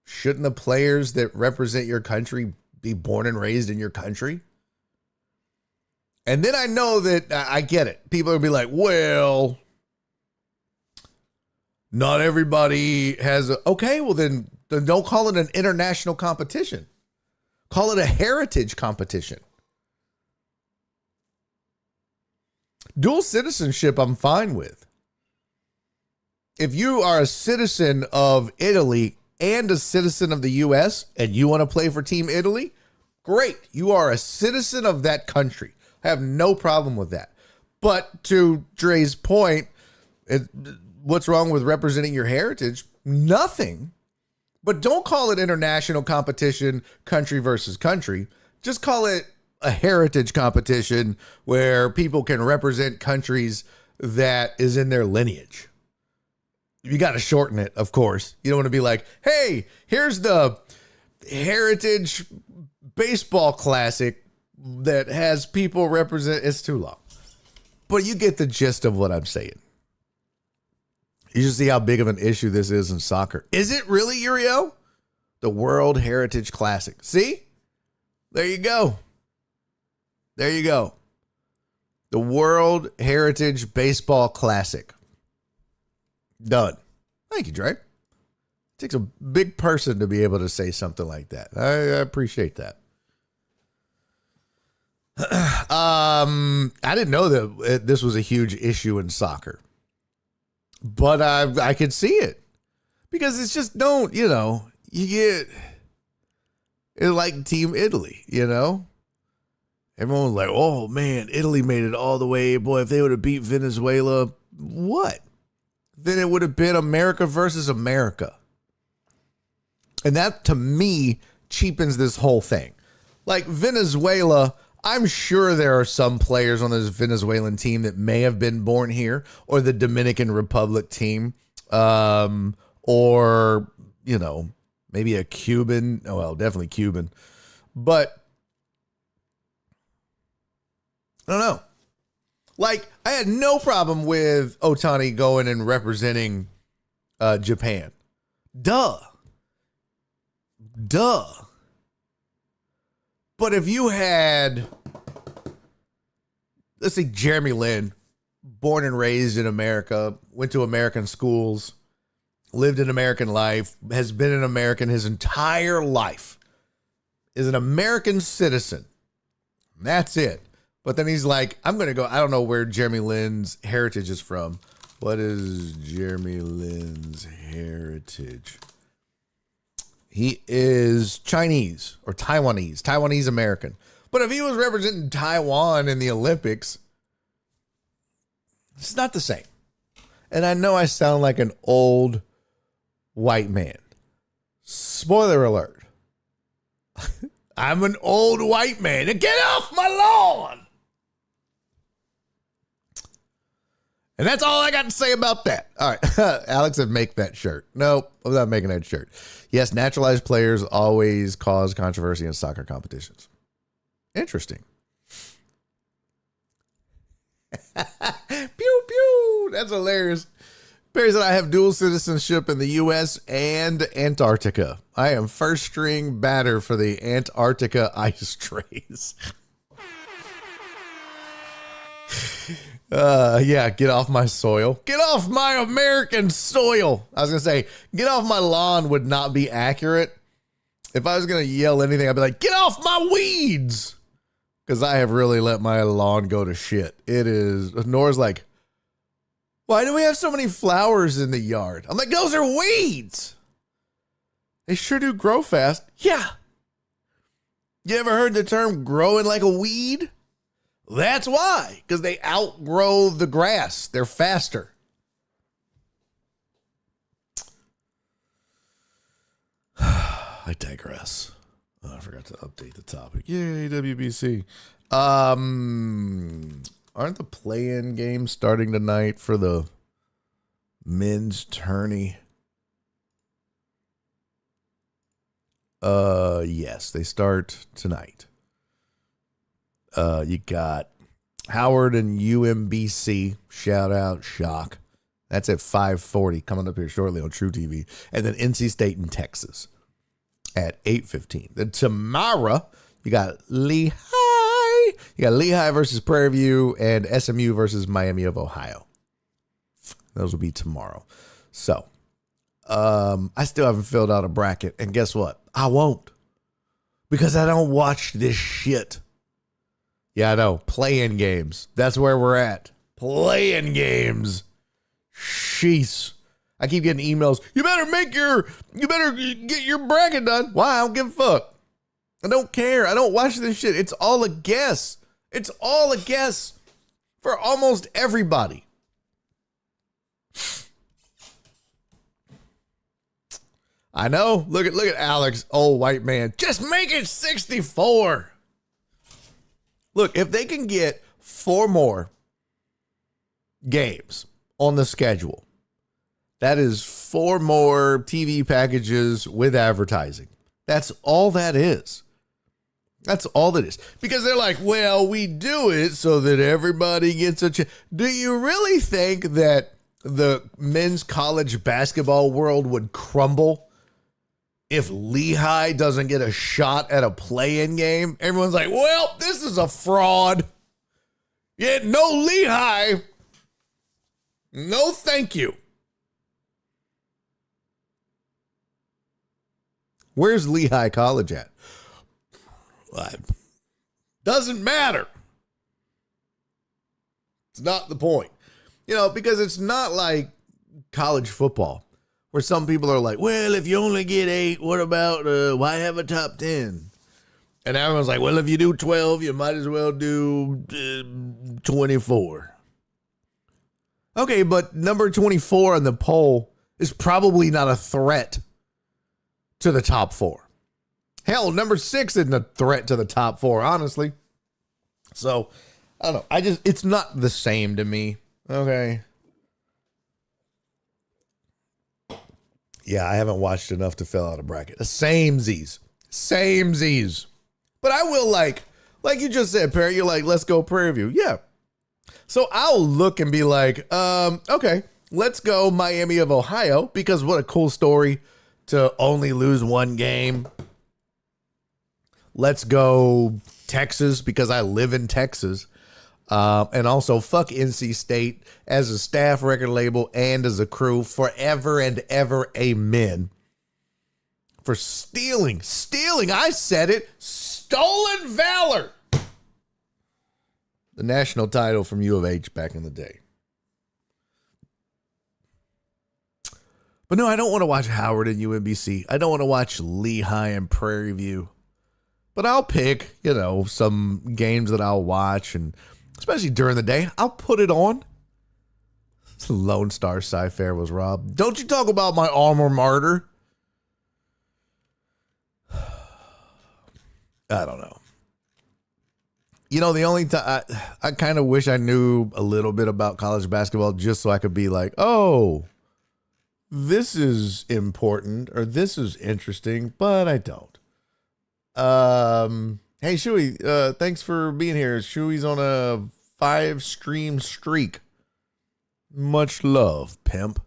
shouldn't the players that represent your country be born and raised in your country? And then I know that I get it. People will be like, well, not everybody has okay, well then don't call it an international competition. Call it a heritage competition. Dual citizenship, I'm fine with. If you are a citizen of Italy and a citizen of the U.S. and you want to play for Team Italy, great. You are a citizen of that country. I have no problem with that. But to Dre's point, what's wrong with representing your heritage? Nothing. But don't call it international competition, country versus country. Just call it a heritage competition where people can represent countries that is in their lineage. You got to shorten it, of course. You don't want to be like, hey, here's the Heritage Baseball Classic that has people represent. It's too long. But you get the gist of what I'm saying. You should see how big of an issue this is in soccer. Is it really, Uriel? The World Heritage Classic. See? There you go. There you go. The World Heritage Baseball Classic. Done. Thank you, Dre. It takes a big person to be able to say something like that. I appreciate that. I didn't know that this was a huge issue in soccer. But I could see it. Because it's just you get it's like Team Italy, you know? Everyone was like, oh man, Italy made it all the way. Boy, if they would have beat Venezuela, what? Then it would have been America versus America. And that, to me, cheapens this whole thing. Like Venezuela, I'm sure there are some players on this Venezuelan team that may have been born here, or the Dominican Republic team, or, maybe a Cuban. Oh, well, definitely Cuban. But I don't know. Like, I had no problem with Otani going and representing Japan. Duh. But if you had, let's say, Jeremy Lin, born and raised in America, went to American schools, lived an American life, has been an American his entire life, is an American citizen. That's it. But then he's like, I'm going to go. I don't know where Jeremy Lin's heritage is from. What is Jeremy Lin's heritage? He is Chinese or Taiwanese American. But if he was representing Taiwan in the Olympics, it's not the same. And I know I sound like an old white man. Spoiler alert. I'm an old white man. Get off my lawn. And that's all I got to say about that. All right. Alex said make that shirt. Nope, I'm not making that shirt. Yes, naturalized players always cause controversy in soccer competitions. Interesting. Pew, pew. That's hilarious. Barry said, I have dual citizenship in the U.S. and Antarctica. I am first string batter for the Antarctica Ice Trays. Yeah, get off my soil. Get off my American soil. I was going to say, get off my lawn would not be accurate. If I was going to yell anything, I'd be like, get off my weeds. because I have really let my lawn go to shit. It is. Nora's like, why do we have so many flowers in the yard? I'm like, those are weeds. They sure do grow fast. Yeah. You ever heard the term growing like a weed? That's why, because they outgrow the grass. They're faster. I digress. Oh, I forgot to update the topic. Yay, WBC. Aren't the play-in games starting tonight for the men's tourney? Yes, they start tonight. You got Howard and UMBC. Shout out, Shock. That's at 5:40, coming up here shortly on True TV. And then NC State and Texas at 8:15. Then tomorrow, you got Lehigh. You got Lehigh versus Prairie View and SMU versus Miami of Ohio. Those will be tomorrow. So, I still haven't filled out a bracket. And guess what? I won't. Because I don't watch this shit. Yeah, I know. Play-in games. That's where we're at. Play-in games. Sheesh. I keep getting emails. You better get your bracket done. Why? I don't give a fuck. I don't care. I don't watch this shit. It's all a guess. It's all a guess for almost everybody. I know. Look at Alex, old white man. Just make it 64. Look, if they can get 4 more games on the schedule, that is 4 more TV packages with advertising. That's all that is. That's all that is. Because they're like, well, we do it so that everybody gets a chance. Do you really think that the men's college basketball world would crumble if Lehigh doesn't get a shot at a play-in game? Everyone's like, well, this is a fraud. Yeah, no Lehigh. No, thank you. Where's Lehigh College at? Doesn't matter. It's not the point. Because it's not like college football where some people are like, well, if you only get 8, what about, why have a top 10? And everyone's like, well, if you do 12, you might as well do 24. Okay, but number 24 on the poll is probably not a threat to the top 4. Hell, number 6 isn't a threat to the top 4, honestly. So, I don't know. It's not the same to me. Okay. Yeah, I haven't watched enough to fill out a bracket. Samesies. But I will like you just said, Perry, you're like, let's go Prairie View. Yeah. So I'll look and be like, okay, let's go Miami of Ohio, because what a cool story to only lose 1 game. Let's go Texas, because I live in Texas. And also fuck NC State as a staff, record label, and as a crew forever and ever. Amen. For stealing, I said it, stolen valor. The national title from U of H back in the day. But no, I don't want to watch Howard and UMBC. I don't want to watch Lehigh and Prairie View. But I'll pick, some games that I'll watch, and especially during the day, I'll put it on. Lone Star Sci-Fair was robbed. Don't you talk about my alma mater. I don't know. The only time I kind of wish I knew a little bit about college basketball just so I could be like, oh, this is important or this is interesting, but I don't. Hey, Shuey, thanks for being here. Shuey's on a 5-stream streak. Much love, pimp.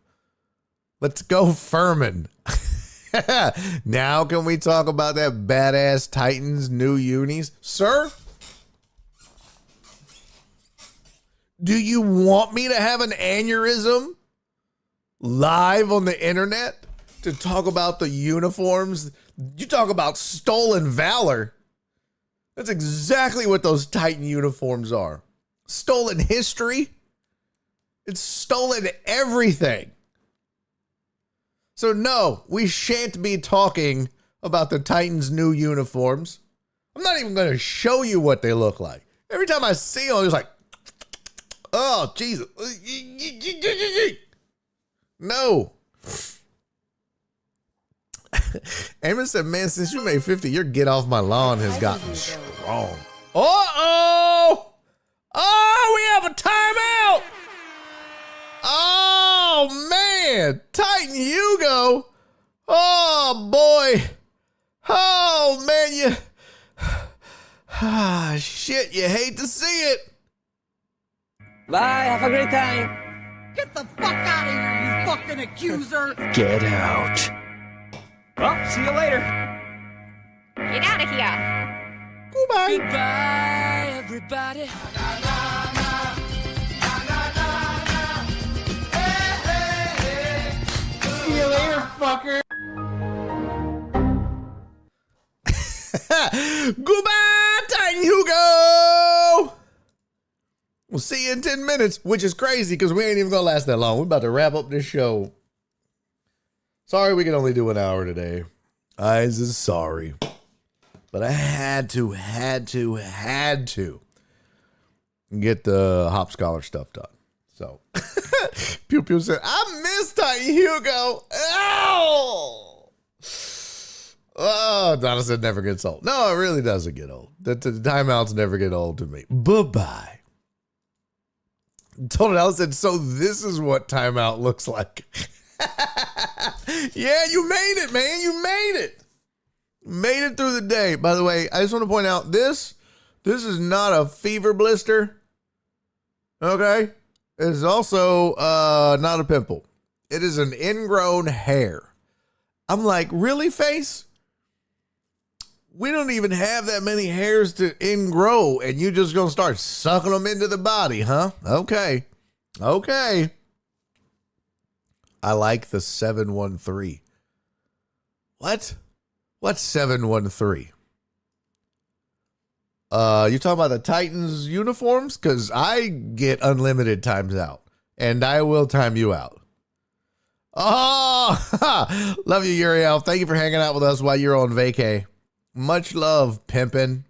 Let's go, Furman. Now can we talk about that badass Titans new unis? Sir? Do you want me to have an aneurysm live on the internet to talk about the uniforms? You talk about stolen valor. That's exactly what those Titan uniforms are. Stolen history. It's stolen everything. So no, we shan't be talking about the Titans' new uniforms. I'm not even going to show you what they look like. Every time I see them, it's like, oh, Jesus. No. Amos said, man, since you made 50, your get off my lawn has gotten strong. Uh-oh. Oh, we have a timeout. Oh, man. Titan Hugo. Oh, boy. Oh, man, you... Ah, shit, you hate to see it. Bye, have a great time. Get the fuck out of here, you fucking accuser! Get out. Well, see you later. Get out of here. Goodbye. Goodbye, everybody. See you later, fucker. Goodbye, Titan Hugo. We'll see you in 10 minutes, which is crazy because we ain't even going to last that long. We're about to wrap up this show. Sorry we can only do an hour today. I'm just sorry. But I had to get the Hop Scholar stuff done. So, Pew Pew said, I miss Titan Hugo. Ow! Oh, Donna said never gets old. No, it really doesn't get old. The timeouts never get old to me. Bye-bye. Total Alice said, so this is what timeout looks like. Yeah, you made it, man. You made it. Made it through the day. By the way, I just want to point out this is not a fever blister. Okay? It's also not a pimple. It is an ingrown hair. I'm like, really, face? We don't even have that many hairs to ingrow, and you just gonna start sucking them into the body, huh? Okay. I like the 713. What? What's 713? You talking about the Titans uniforms? Because I get unlimited times out, and I will time you out. Oh, love you, Uriel. Thank you for hanging out with us while you're on vacay. Much love, pimpin'.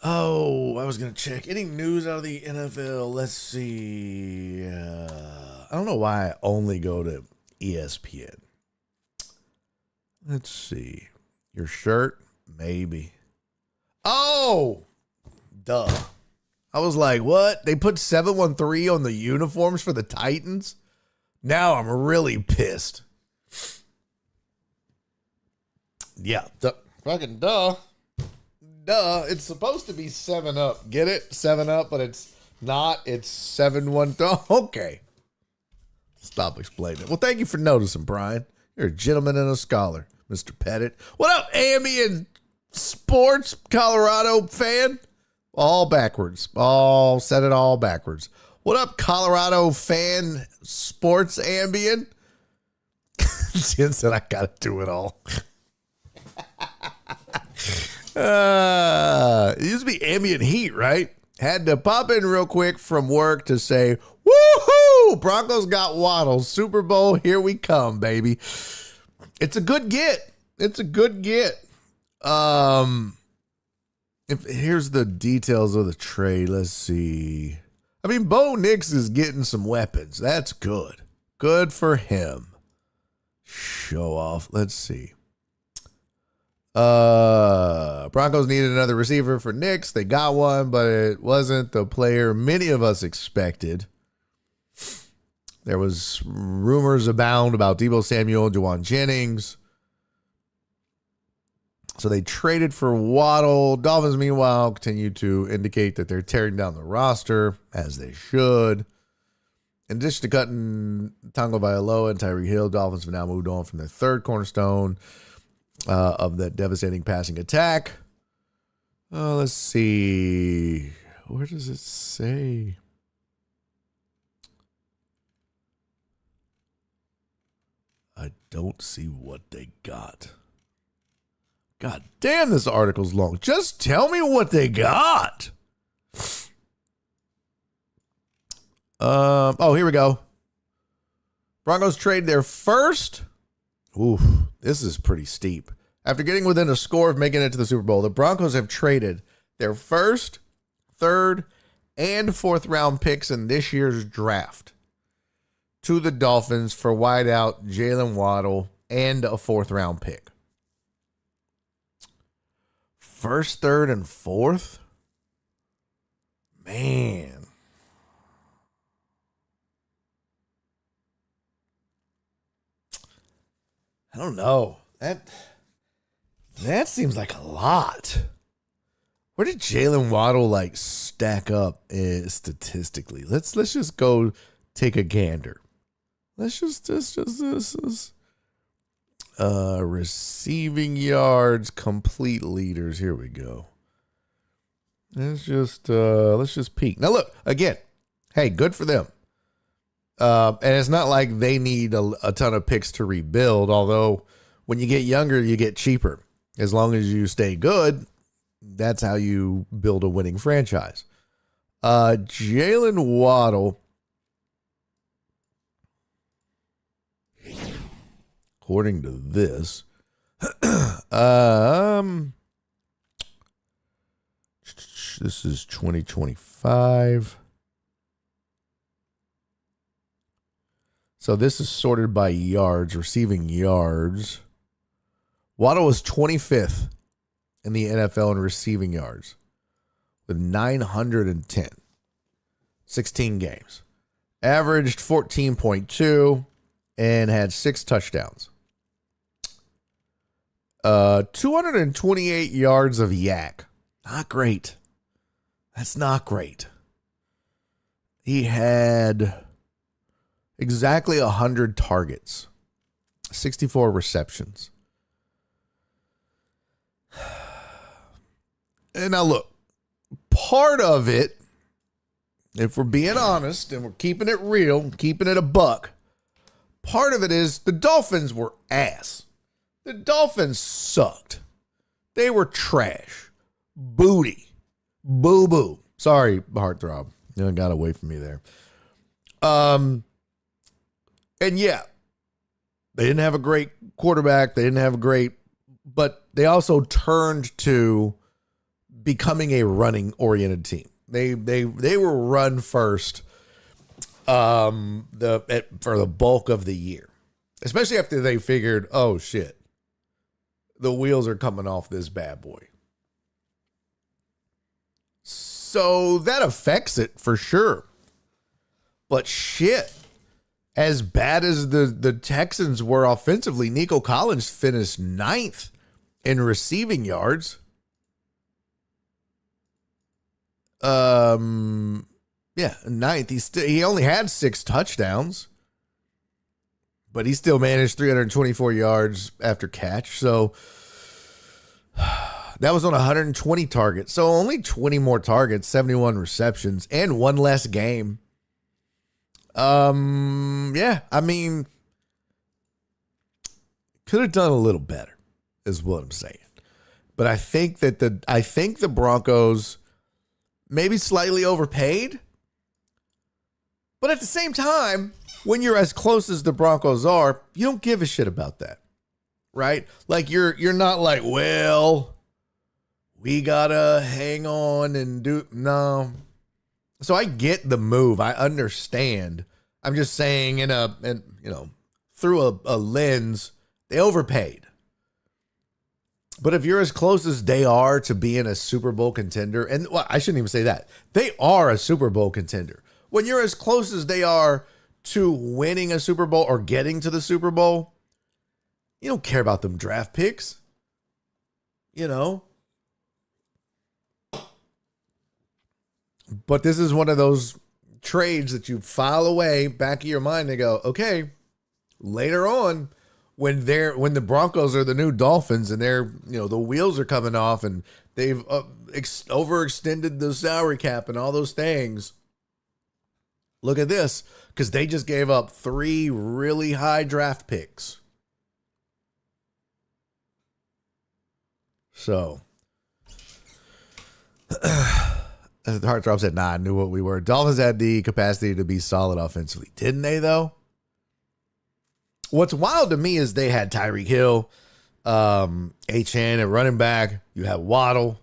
Oh, I was going to check. Any news out of the NFL? Let's see. I don't know why I only go to ESPN. Let's see. Your shirt? Maybe. Oh, duh. I was like, what? They put 713 on the uniforms for the Titans? Now I'm really pissed. Yeah, fucking duh. It's supposed to be 7-Up. Get it? 7-Up, but it's not. It's 713. Okay. Stop explaining it. Well, thank you for noticing, Brian. You're a gentleman and a scholar, Mr. Pettit. What up, Ambient Sports Colorado fan? All backwards. Said it all backwards. What up, Colorado fan sports ambient? Jen said I gotta do it all. It used to be ambient heat, right? Had to pop in real quick from work to say, woohoo! Broncos got Waddle. Super Bowl, here we come, baby. It's a good get. Here's the details of the trade. Let's see. I mean, Bo Nix is getting some weapons. That's good. Good for him. Show off. Let's see. Broncos needed another receiver for Nix. They got one, but it wasn't the player many of us expected. There was rumors abound about Deebo Samuel and Juwan Jennings. So they traded for Waddle. Dolphins, meanwhile, continue to indicate that they're tearing down the roster, as they should. In addition to cutting Tonga Vailoa and Tyreek Hill, Dolphins have now moved on from their third cornerstone of that devastating passing attack. Let's see. Where does it say? I don't see what they got. God damn, this article's long. Just tell me what they got. Here we go. Broncos trade their first. Ooh, this is pretty steep. After getting within a score of making it to the Super Bowl, the Broncos have traded their first, third, and fourth round picks in this year's draft to the Dolphins for wideout Jalen Waddle and a fourth round pick. First, third, and fourth? Man. I don't know. That seems like a lot. Where did Jalen Waddle stack up statistically? Let's just go take a gander. Let's just receiving yards, complete leaders. Here we go. Let's just peek. Now look, again, hey, good for them. And it's not like they need a ton of picks to rebuild, although when you get younger, you get cheaper. As long as you stay good, that's how you build a winning franchise. Jalen Waddle, according to this, this is 2025. So this is sorted by yards, receiving yards. Waddle was 25th in the NFL in receiving yards with 910. 16 games. Averaged 14.2 and had 6 touchdowns. 228 yards of yak. Not great. That's not great. He had exactly 100 targets, 64 receptions. And now look, part of it, if we're being honest and we're keeping it real, keeping it a buck, part of it is the Dolphins were ass. The Dolphins sucked. They were trash. Booty. Boo-boo. Sorry, heartthrob. You got away from me there. And yeah, they didn't have a great quarterback. They didn't have a great, but they also turned to becoming a running oriented team. They were run first for the bulk of the year, especially after they figured, oh shit, the wheels are coming off this bad boy. So that affects it for sure. But shit, as bad as the Texans were offensively, Nico Collins finished 9th in receiving yards. Yeah, 9th. He only had 6 touchdowns, but he still managed 324 yards after catch. So that was on 120 targets. So only 20 more targets, 71 receptions, and one less game. Yeah, I mean, could have done a little better, is what I'm saying. But I think that the Broncos maybe slightly overpaid. But at the same time, when you're as close as the Broncos are, you don't give a shit about that. Right? Like you're not like, well, we gotta hang on and do no. So I get the move. I understand. I'm just saying through a lens, they overpaid. But if you're as close as they are to being a Super Bowl contender, and well, I shouldn't even say that. They are a Super Bowl contender. When you're as close as they are to winning a Super Bowl or getting to the Super Bowl, you don't care about them draft picks. You know? But this is one of those trades that you file away back of your mind. They go, okay, later on, when the Broncos are the new Dolphins and they're, the wheels are coming off and they've overextended the salary cap and all those things. Look at this, because they just gave up 3 really high draft picks. So, Heartthrob said, nah, I knew what we were. Dolphins had the capacity to be solid offensively. Didn't they, though? What's wild to me is they had Tyreek Hill, H.N. at running back. You have Waddle.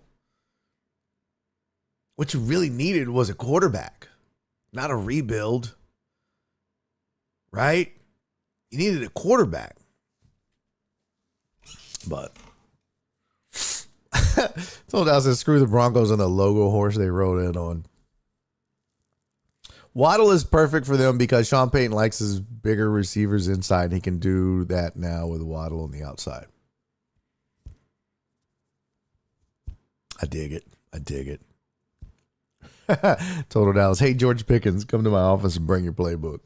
What you really needed was a quarterback, not a rebuild. Right? You needed a quarterback. But told us to screw the Broncos on the logo horse they rode in on. Waddle is perfect for them because Sean Payton likes his bigger receivers inside. He can do that now with Waddle on the outside. I dig it. I dig it. Total Dallas. Hey, George Pickens, come to my office and bring your playbook.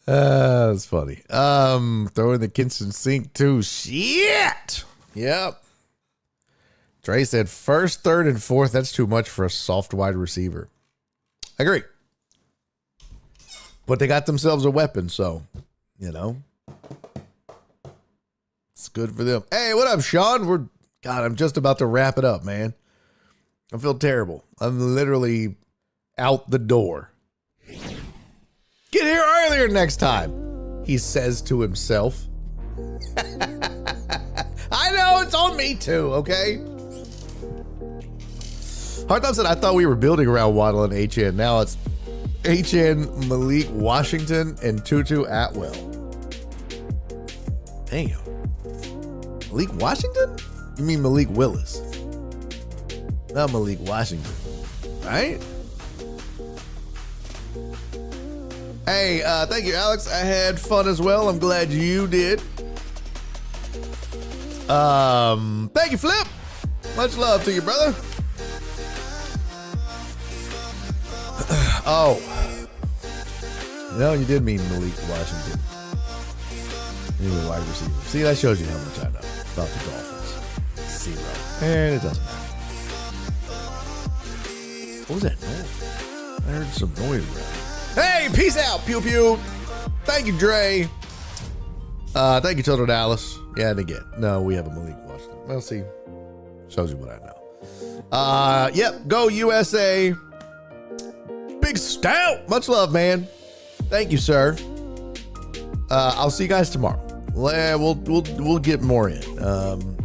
That's funny. Throwing the kitchen sink too. Shit. Yep. Trey said first, third, and fourth. That's too much for a soft wide receiver. I agree. But they got themselves a weapon, so, you know. It's good for them. Hey, what up, Sean? I'm just about to wrap it up, man. I feel terrible. I'm literally out the door. Get here earlier next time, he says to himself. I know, it's on me too, okay? Hardtop said, I thought we were building around Waddle and HN. Now it's HN, Malik Washington, and Tutu Atwell. Damn. Malik Washington? You mean Malik Willis? Not Malik Washington, right? Hey, thank you, Alex. I had fun as well. I'm glad you did. Thank you, Flip. Much love to you, brother. Oh. No, you did mean Malik Washington. You mean wide receiver. See, that shows you how much I know about the Dolphins. 0. And it doesn't matter. What was that noise? I heard some noise around. Hey, peace out, pew pew. Thank you, Dre. Thank you, Total Dallas. Yeah, and again, no, we have a Malik Washington. Well, see, shows you what I know. Yep, go USA. Big Stout. Much love, man. Thank you, sir. I'll see you guys tomorrow. We'll get more in.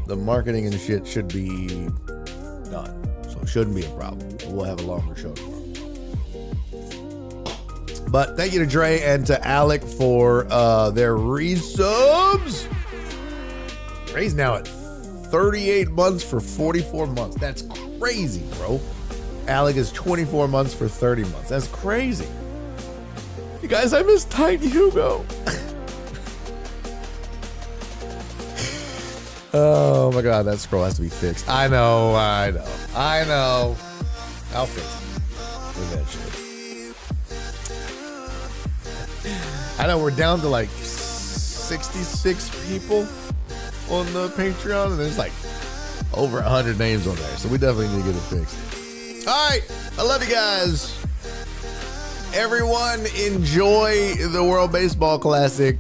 The marketing and shit should be done, so it shouldn't be a problem. We'll have a longer show tomorrow. But thank you to Dre and to Alec for their resubs. Dre's now at 38 months for 44 months. That's crazy, bro. Alec is 24 months for 30 months. That's crazy. You guys, I miss Tiny Hugo. Oh my God, that scroll has to be fixed. I know. I'll fix it with that shit. I know we're down to like 66 people on the Patreon, and there's like over 100 names on there, so we definitely need to get it fixed. All right, I love you guys. Everyone enjoy the World Baseball Classic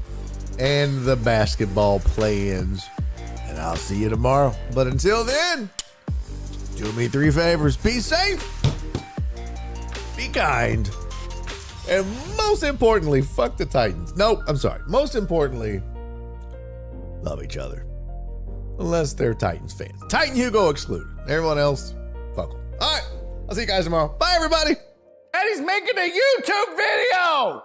and the basketball play-ins, and I'll see you tomorrow. But until then, do me 3 favors. Be safe, be kind, and most importantly, fuck the Titans. Nope, I'm sorry. Most importantly, love each other. Unless they're Titans fans. Titan Hugo excluded. Everyone else, fuck them. All right, I'll see you guys tomorrow. Bye, everybody. And he's making a YouTube video.